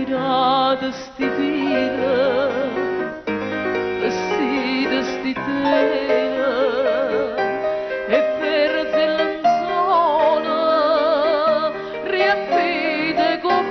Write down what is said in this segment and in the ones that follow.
tirate sti fila, vestite sti tela, e perse il lenzuola, riempite con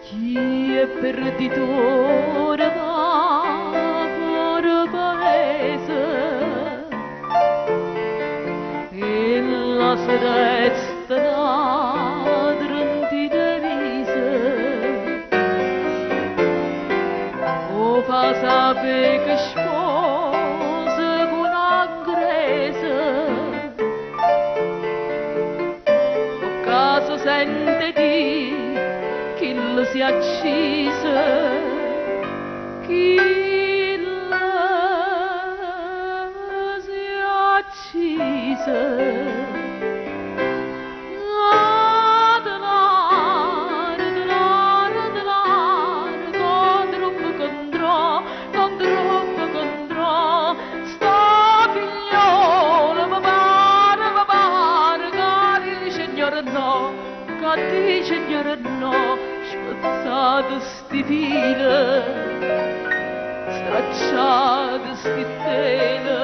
chi è perditore va fuori paese e la serezza ladrante divise o fa sapere che sposa con angrese o caso sente di chi lo si accise, chi lo si accise. Catti signore no, spazzate sti file, stracciate sti tele,